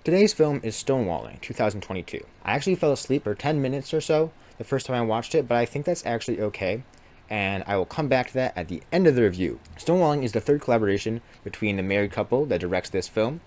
Today's film is Stonewalling, 2022. I actually fell asleep for 10 minutes or so the first time I watched it, but I think that's actually okay, and I will come back to that at the end of the review. Stonewalling is the third collaboration between the married couple that directs this film,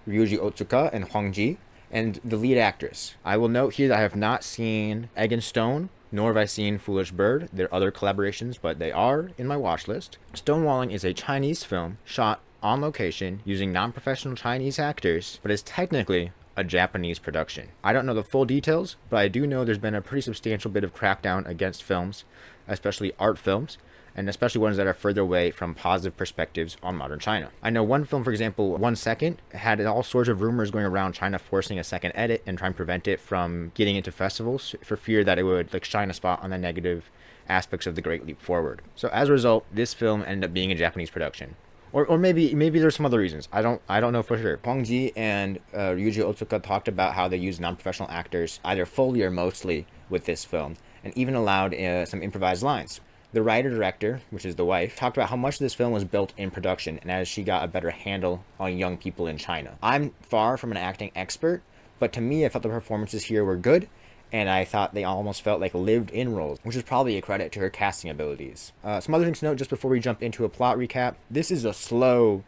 Ryuji Otsuka and Huang Ji, and the lead actress. I will note here that I have not seen Egg and Stone, nor have I seen Foolish Bird. There are other collaborations, but they are in my watch list. Stonewalling is a Chinese film shot on location using non-professional Chinese actors, but is technically a Japanese production. I don't know the full details, but I do know there's been a pretty substantial bit of crackdown against films, especially art films, and especially ones that are further away from positive perspectives on modern China. I know one film, for example, 1 Second, had all sorts of rumors going around China forcing a second edit and trying to prevent it from getting into festivals for fear that it would shine a spot on the negative aspects of The Great Leap Forward. So as a result, this film ended up being a Japanese production. Or maybe there's some other reasons. I don't know for sure. Huang Ji and Ryuji Otsuka talked about how they used non-professional actors either fully or mostly with this film, and even allowed some improvised lines. The writer-director, which is the wife, talked about how much this film was built in production and as she got a better handle on young people in China. I'm far from an acting expert, but to me I felt the performances here were good, and I thought they almost felt like lived-in roles, which is probably a credit to her casting abilities. Some other things to note just before we jump into a plot recap. This is a slow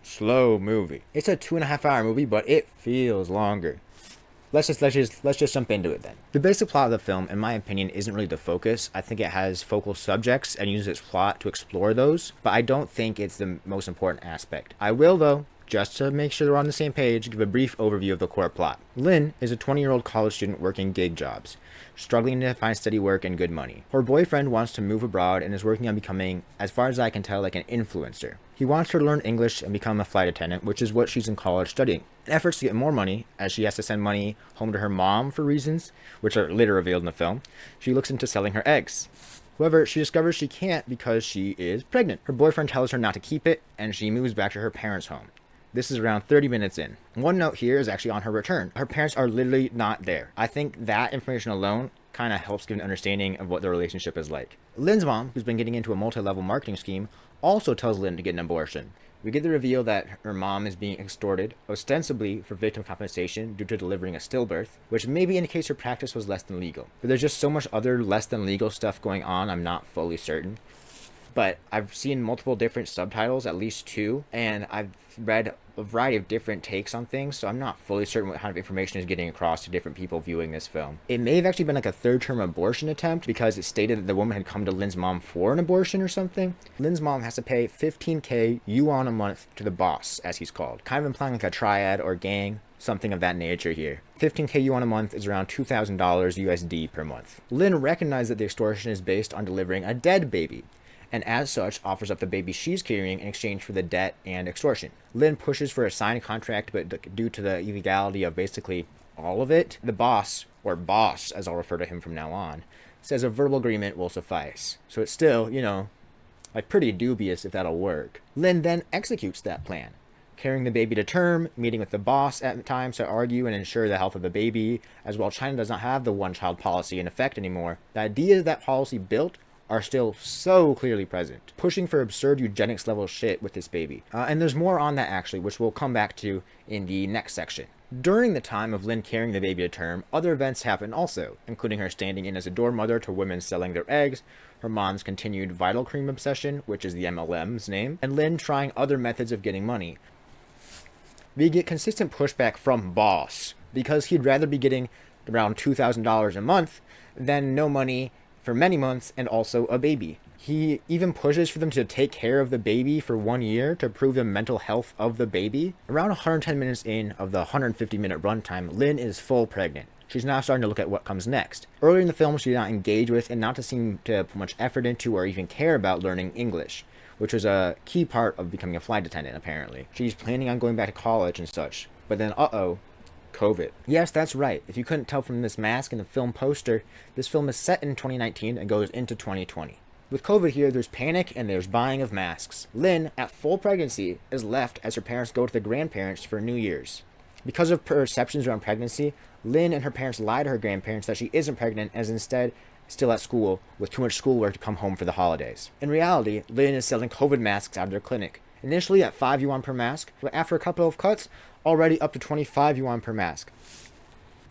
movie. It's a 2.5-hour movie, but it feels longer. Let's just jump into it then. The basic plot of the film, in my opinion, isn't really the focus. I think it has focal subjects and uses its plot to explore those, but I don't think it's the most important aspect. I will, though, just to make sure we're on the same page, give a brief overview of the core plot. Lynn is a 20-year-old college student working gig jobs, struggling to find steady work and good money. Her boyfriend wants to move abroad and is working on becoming, as far as I can tell, like an influencer. He wants her to learn English and become a flight attendant, which is what she's in college studying. In efforts to get more money, as she has to send money home to her mom for reasons, which are later revealed in the film, she looks into selling her eggs. However, she discovers she can't because she is pregnant. Her boyfriend tells her not to keep it, and she moves back to her parents' home. This is around 30 minutes in. One note here is actually on her return. Her parents are literally not there. I think that information alone kind of helps give an understanding of what the relationship is like. Lynn's mom, who's been getting into a multi-level marketing scheme, also tells Lynn to get an abortion. We get the reveal that her mom is being extorted, ostensibly for victim compensation due to delivering a stillbirth, which maybe indicates her practice was less than legal. But there's just so much other less than legal stuff going on, I'm not fully certain. But I've seen multiple different subtitles, at least 2, and I've read a variety of different takes on things, so I'm not fully certain what kind of information is getting across to different people viewing this film. It may have actually been like a third-term abortion attempt because it stated that the woman had come to Lynn's mom for an abortion or something. Lynn's mom has to pay 15k yuan a month to the boss, as he's called, kind of implying like a triad or gang, something of that nature here. 15k yuan a month is around $2,000 USD per month. Lynn recognized that the extortion is based on delivering a dead baby, and as such offers up the baby she's carrying in exchange for the debt and extortion. Lynn pushes for a signed contract, but due to the illegality of basically all of it, the boss, or boss as I'll refer to him from now on, says a verbal agreement will suffice. So it's still, like pretty dubious if that'll work. Lynn then executes that plan, carrying the baby to term, meeting with the boss at times to argue and ensure the health of the baby. As well, China does not have the one-child policy in effect anymore. The ideas that policy built are still so clearly present, pushing for absurd eugenics level shit with this baby. And there's more on that actually, which we'll come back to in the next section. During the time of Lynn carrying the baby to term, other events happen also, including her standing in as a door mother to women selling their eggs, her mom's continued Vital Cream obsession, which is the MLM's name, and Lynn trying other methods of getting money. We get consistent pushback from boss, because he'd rather be getting around $2,000 a month than no money for many months and also a baby. He even pushes for them to take care of the baby for 1 year to prove the mental health of the baby. Around 110 minutes in of the 150-minute runtime, Lynn is full pregnant. She's now starting to look at what comes next. Earlier in the film, she did not engage with and not to seem to put much effort into or even care about learning English, which was a key part of becoming a flight attendant apparently. She's planning on going back to college and such, but then COVID. Yes, that's right. If you couldn't tell from this mask and the film poster, this film is set in 2019 and goes into 2020. With COVID here, there's panic and there's buying of masks. Lynn, at full pregnancy, is left as her parents go to the grandparents for New Year's. Because of perceptions around pregnancy, Lynn and her parents lie to her grandparents that she isn't pregnant and is instead still at school with too much schoolwork to come home for the holidays. In reality, Lynn is selling COVID masks out of their clinic, Initially at 5 yuan per mask, but after a couple of cuts, already up to 25 yuan per mask.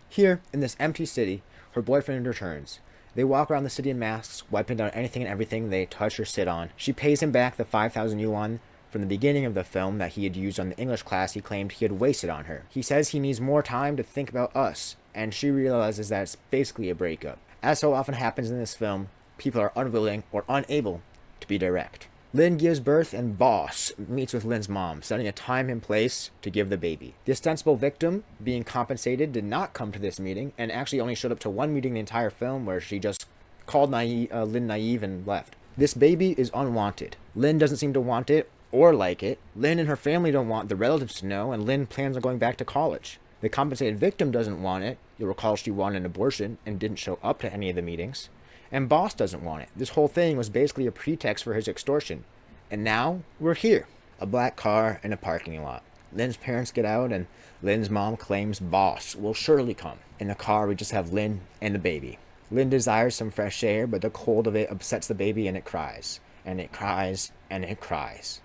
Here, in this empty city, her boyfriend returns. They walk around the city in masks, wiping down anything and everything they touch or sit on. She pays him back the 5,000 yuan from the beginning of the film that he had used on the English class he claimed he had wasted on her. He says he needs more time to think about us, and she realizes that it's basically a breakup. As so often happens in this film, people are unwilling or unable to be direct. Lin gives birth and Boss meets with Lin's mom, setting a time and place to give the baby. The ostensible victim, being compensated, did not come to this meeting and actually only showed up to one meeting the entire film where she just called Lin naive and left. This baby is unwanted. Lin doesn't seem to want it or like it. Lin and her family don't want the relatives to know, and Lin plans on going back to college. The compensated victim doesn't want it. You'll recall she wanted an abortion and didn't show up to any of the meetings. And Boss doesn't want it. This whole thing was basically a pretext for his extortion. And now, we're here. A black car in a parking lot. Lin's parents get out and Lin's mom claims Boss will surely come. In the car, we just have Lin and the baby. Lin desires some fresh air, but the cold of it upsets the baby and it cries. And it cries, and it cries.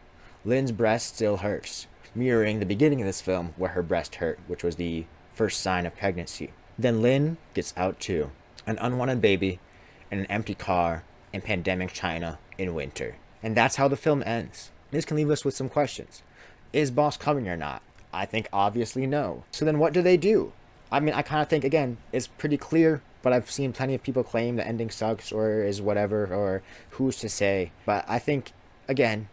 Lin's breast still hurts, mirroring the beginning of this film where her breast hurt, which was the first sign of pregnancy. Then Lin gets out too. An unwanted baby, in an empty car, in pandemic China, in winter. And that's how the film ends. This can leave us with some questions. Is Boss coming or not? I think obviously no. So then what do they do? I mean, I kind of think, again, it's pretty clear, but I've seen plenty of people claim the ending sucks or is whatever, or who's to say. But I think, again,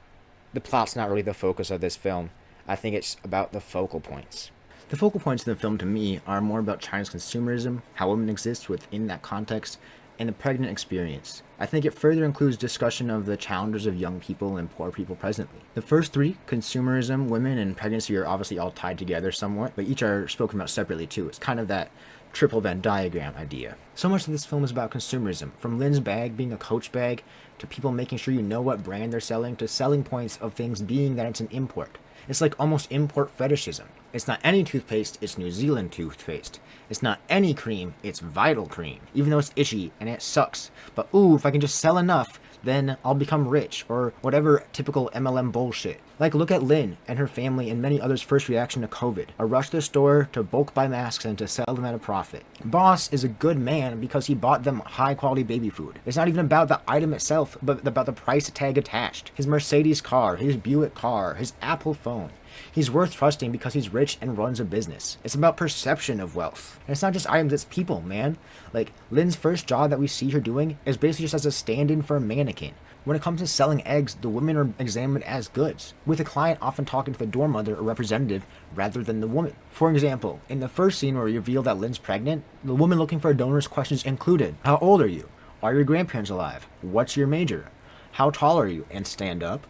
the plot's not really the focus of this film. I think it's about the focal points. The focal points in the film, to me, are more about China's consumerism, how women exist within that context, and the pregnant experience. I think it further includes discussion of the challenges of young people and poor people presently. The first three, consumerism, women, and pregnancy, are obviously all tied together somewhat, but each are spoken about separately too. It's kind of that triple Venn diagram idea. So much of this film is about consumerism, from Lin's bag being a Coach bag, to people making sure you know what brand they're selling, to selling points of things being that it's an import. It's like almost import fetishism. It's not any toothpaste, it's New Zealand toothpaste. It's not any cream, it's Vital cream. Even though it's itchy and it sucks. But ooh, if I can just sell enough, then I'll become rich, or whatever typical MLM bullshit. Like, look at Lin and her family and many others' first reaction to COVID. A rush to the store to bulk buy masks and to sell them at a profit. Boss is a good man because he bought them high quality baby food. It's not even about the item itself, but about the price tag attached. His Mercedes car, his Buick car, his Apple phone. He's worth trusting because he's rich and runs a business. It's about perception of wealth. And it's not just items, it's people, man. Like, Lin's first job that we see her doing is basically just as a stand-in for a mannequin. When it comes to selling eggs, the women are examined as goods, with the client often talking to the door mother or representative rather than the woman. For example, in the first scene where we reveal that Lin's pregnant, the woman looking for a donor's questions included: how old are you? Are your grandparents alive? What's your major? How tall are you? And stand up.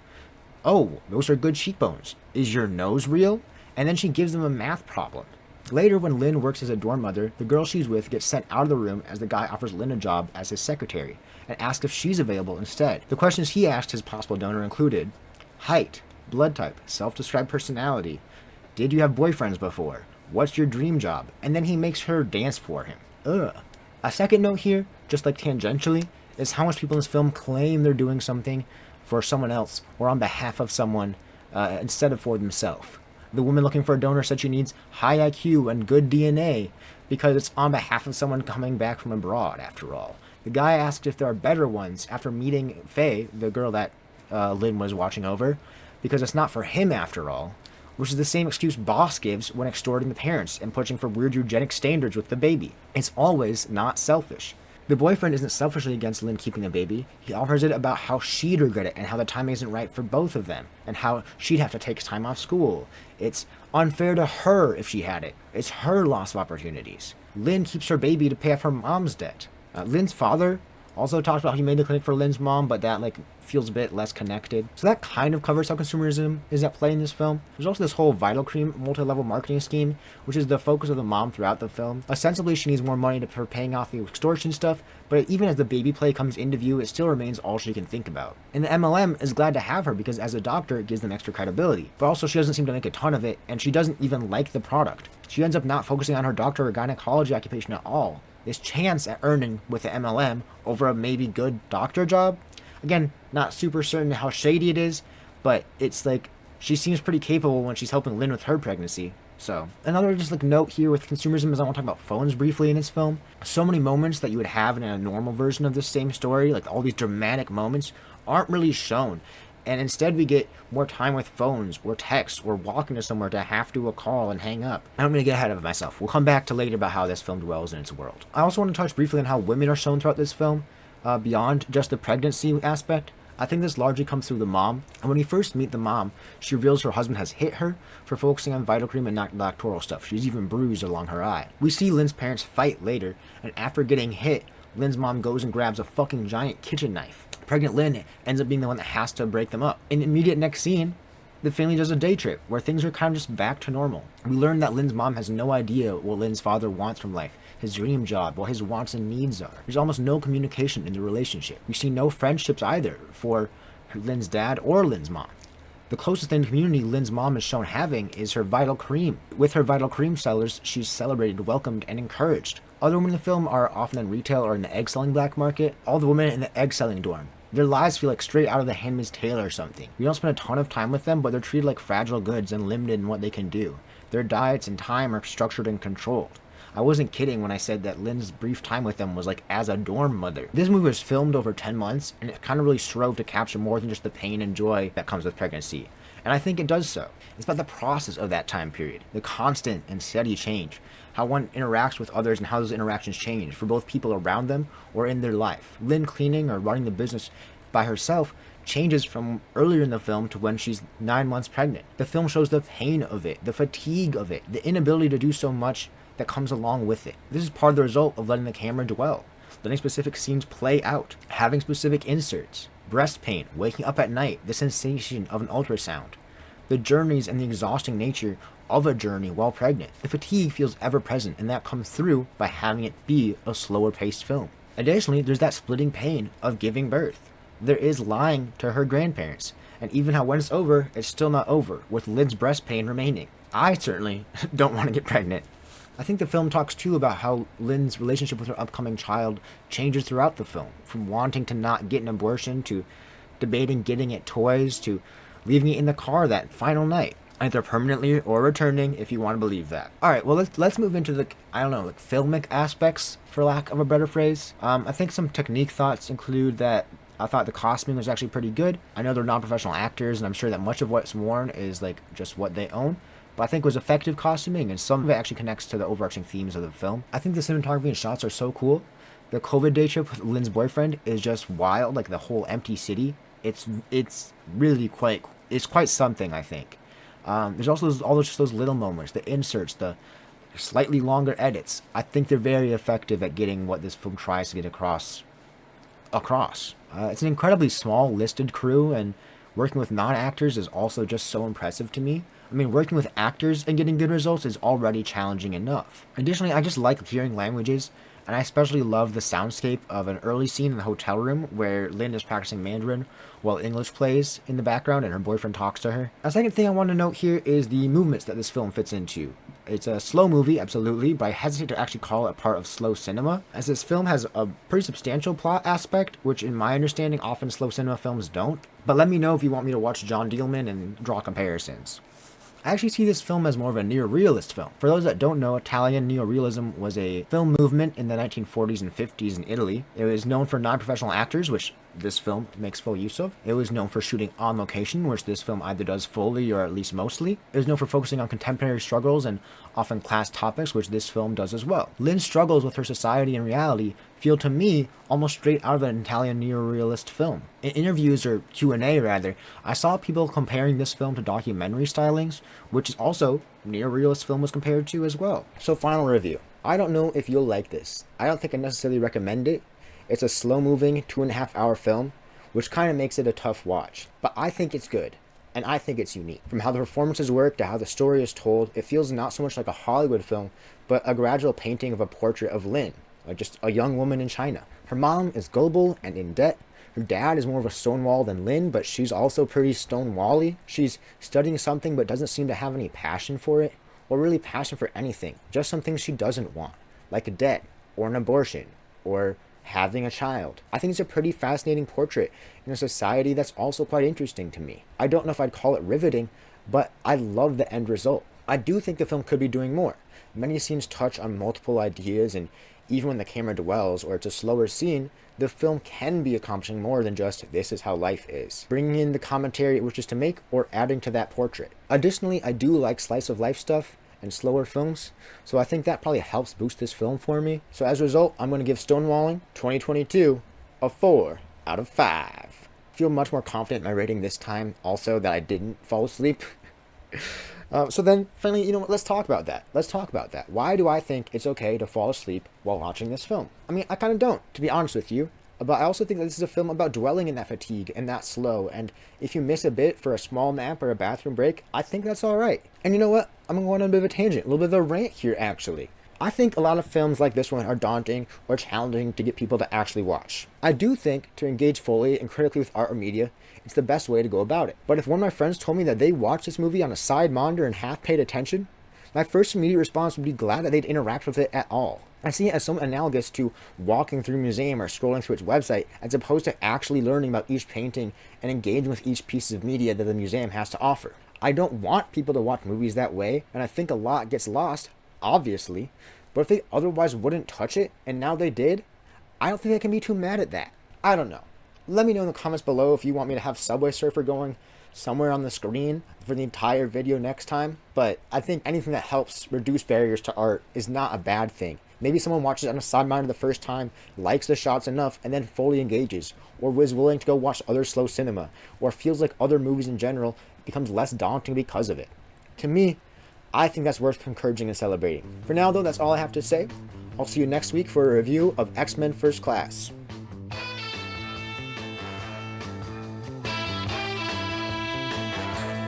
Oh, those are good cheekbones. Is your nose real? And then she gives them a math problem. Later, when Lin works as a dorm mother, the girl she's with gets sent out of the room as the guy offers Lin a job as his secretary and asks if she's available instead. The questions he asked his possible donor included: height, blood type, self-described personality, did you have boyfriends before, what's your dream job, and then he makes her dance for him. Ugh. A second note here, just like tangentially, is how much people in this film claim they're doing something for someone else or on behalf of someone instead of for themselves. The woman looking for a donor said she needs high IQ and good DNA because it's on behalf of someone coming back from abroad, after all. The guy asked if there are better ones after meeting Faye, the girl that Lin was watching over, because it's not for him after all, which is the same excuse Boss gives when extorting the parents and pushing for weird eugenic standards with the baby. It's always not selfish. The boyfriend isn't selfishly against Lin keeping the baby. He offers it about how she'd regret it and how the timing isn't right for both of them and how she'd have to take time off school. It's unfair to her if she had it. It's her loss of opportunities. Lin keeps her baby to pay off her mom's debt. Lin's father also talks about how he made the clinic for Lin's mom, but that feels a bit less connected. So that kind of covers how consumerism is at play in this film. There's also this whole Vital Cream multi-level marketing scheme, which is the focus of the mom throughout the film. Ostensibly, she needs more money for paying off the extortion stuff, but even as the baby play comes into view, it still remains all she can think about. And the MLM is glad to have her because as a doctor, it gives them extra credibility. But also, she doesn't seem to make a ton of it, and she doesn't even like the product. She ends up not focusing on her doctor or gynecology occupation at all. This chance at earning with the MLM over a maybe good doctor job. Again, not super certain how shady it is, but it's She seems pretty capable when she's helping Lin with her pregnancy. So, another just like note here with consumerism is I want to talk about phones briefly in this film. So many moments that you would have in a normal version of this same story, like all these dramatic moments, aren't really shown. And instead we get more time with phones or texts or walking to somewhere to have to do a call and hang up. I'm going to get ahead of myself. We'll come back to later about how this film dwells in its world. I also want to touch briefly on how women are shown throughout this film, beyond just the pregnancy aspect. I think this largely comes through the mom. And when we first meet the mom, she reveals her husband has hit her for focusing on vital cream and not doctoral stuff. She's even bruised along her eye. We see Lin's parents fight later, and after getting hit, Lin's mom goes and grabs a fucking giant kitchen knife. Pregnant Lin ends up being the one that has to break them up. In the immediate next scene, the family does a day trip where things are kind of just back to normal. We learn that Lin's mom has no idea what Lin's father wants from life, his dream job, what his wants and needs are. There's almost no communication in the relationship. We see no friendships either for Lin's dad or Lin's mom. The closest thing to community Lin's mom is shown having is her vital cream. With her vital cream sellers, she's celebrated, welcomed, and encouraged. Other women in the film are often in retail or in the egg selling black market. All the women in the egg selling dorm, their lives feel like straight out of The Handmaid's Tale or something. We don't spend a ton of time with them, but they're treated like fragile goods and limited in what they can do. Their diets and time are structured and controlled. I wasn't kidding when I said that Lin's brief time with them was like as a dorm mother. This movie was filmed over 10 months, and it kind of really strove to capture more than just the pain and joy that comes with pregnancy. And I think it does so. It's about the process of that time period, the constant and steady change, how one interacts with others and how those interactions change for both people around them or in their life. Lin cleaning or running the business by herself changes from earlier in the film to when she's 9 months pregnant. The film shows the pain of it, the fatigue of it, the inability to do so much that comes along with it. This is part of the result of letting the camera dwell, letting specific scenes play out, having specific inserts, breast pain, waking up at night, the sensation of an ultrasound, the journeys and the exhausting nature of a journey while pregnant. The fatigue feels ever present, and that comes through by having it be a slower paced film. Additionally, there's that splitting pain of giving birth. There is lying to her grandparents, and even how when it's over, it's still not over, with Lin's breast pain remaining. I certainly don't want to get pregnant. I think the film talks too about how Lin's relationship with her upcoming child changes throughout the film, from wanting to not get an abortion to debating getting it toys to leaving it in the car that final night, either permanently or returning, if you want to believe that. Alright, well let's move into the, filmic aspects, for lack of a better phrase. I think some technique thoughts include that I thought the costuming was actually pretty good. I know they're non-professional actors, and I'm sure that much of what's worn is like just what they own, but I think it was effective costuming, and some of it actually connects to the overarching themes of the film. I think the cinematography and shots are so cool. The COVID day trip with Lin's boyfriend is just wild, like the whole empty city. It's really quite something, I think. There's also those little moments, the inserts, the slightly longer edits. I think they're very effective at getting what this film tries to get across. It's an incredibly small listed crew, and working with non-actors is also just so impressive to me. I mean, working with actors and getting good results is already challenging enough. Additionally, I just like hearing languages, and I especially love the soundscape of an early scene in the hotel room where Lin is practicing Mandarin while English plays in the background and her boyfriend talks to her. A second thing I want to note here is the movements that this film fits into. It's a slow movie, absolutely, but I hesitate to actually call it part of slow cinema, as this film has a pretty substantial plot aspect, which in my understanding often slow cinema films don't. But let me know if you want me to watch John Dielman and draw comparisons. I actually see this film as more of a neorealist film. For those that don't know, Italian neorealism was a film movement in the 1940s and 50s in Italy. It was known for non-professional actors, which this film makes full use of. It was known for shooting on location, which this film either does fully or at least mostly. It was known for focusing on contemporary struggles and often class topics, which this film does as well. Lin's struggles with her society and reality feel to me almost straight out of an Italian neorealist film. In interviews, or Q&A rather, I saw people comparing this film to documentary stylings, which is also neorealist film was compared to as well. So final review. I don't know if you'll like this. I don't think I necessarily recommend it. It's a slow-moving 2.5-hour film, which kind of makes it a tough watch. But I think it's good, and I think it's unique. From how the performances work to how the story is told, it feels not so much like a Hollywood film, but a gradual painting of a portrait of Lin, like just a young woman in China. Her mom is gullible and in debt. Her dad is more of a Stonewall than Lin, but she's also pretty Stonewally. She's studying something but doesn't seem to have any passion for it, or really passion for anything. Just some things she doesn't want, like a debt, or an abortion, or having a child. I think it's a pretty fascinating portrait in a society that's also quite interesting to me. I don't know if I'd call it riveting. but I love the end result. I do think the film could be doing more. Many scenes touch on multiple ideas, and even when the camera dwells or it's a slower scene, the film can be accomplishing more than just this is how life is, bringing in the commentary it wishes to make or adding to that portrait. Additionally, I do like slice of life stuff and slower films, so I think that probably helps boost this film for me. So as a result, I'm going to give Stonewalling 2022 a 4 out of 5. I feel much more confident in my rating this time also that I didn't fall asleep. So then, finally, you know what, let's talk about that. Why do I think it's okay to fall asleep while watching this film? I mean, I kind of don't, to be honest with you. But I also think that this is a film about dwelling in that fatigue and that slow. And if you miss a bit for a small nap or a bathroom break, I think that's alright. And you know what? I'm going to go on a bit of a tangent, a little bit of a rant here, actually. I think a lot of films like this one are daunting or challenging to get people to actually watch. I do think to engage fully and critically with art or media, it's the best way to go about it. But if one of my friends told me that they watched this movie on a side monitor and half paid attention, my first immediate response would be glad that they'd interact with it at all. I see it as somewhat analogous to walking through a museum or scrolling through its website, as opposed to actually learning about each painting and engaging with each piece of media that the museum has to offer. I don't want people to watch movies that way, and I think a lot gets lost, obviously, but if they otherwise wouldn't touch it, and now they did, I don't think I can be too mad at that. I don't know. Let me know in the comments below if you want me to have Subway Surfer going somewhere on the screen for the entire video next time, but I think anything that helps reduce barriers to art is not a bad thing. Maybe someone watches it on a side monitor the first time, likes the shots enough, and then fully engages, or was willing to go watch other slow cinema, or feels like other movies in general becomes less daunting because of it. To me, I think that's worth encouraging and celebrating. For now though, that's all I have to say. I'll see you next week for a review of X-Men First Class.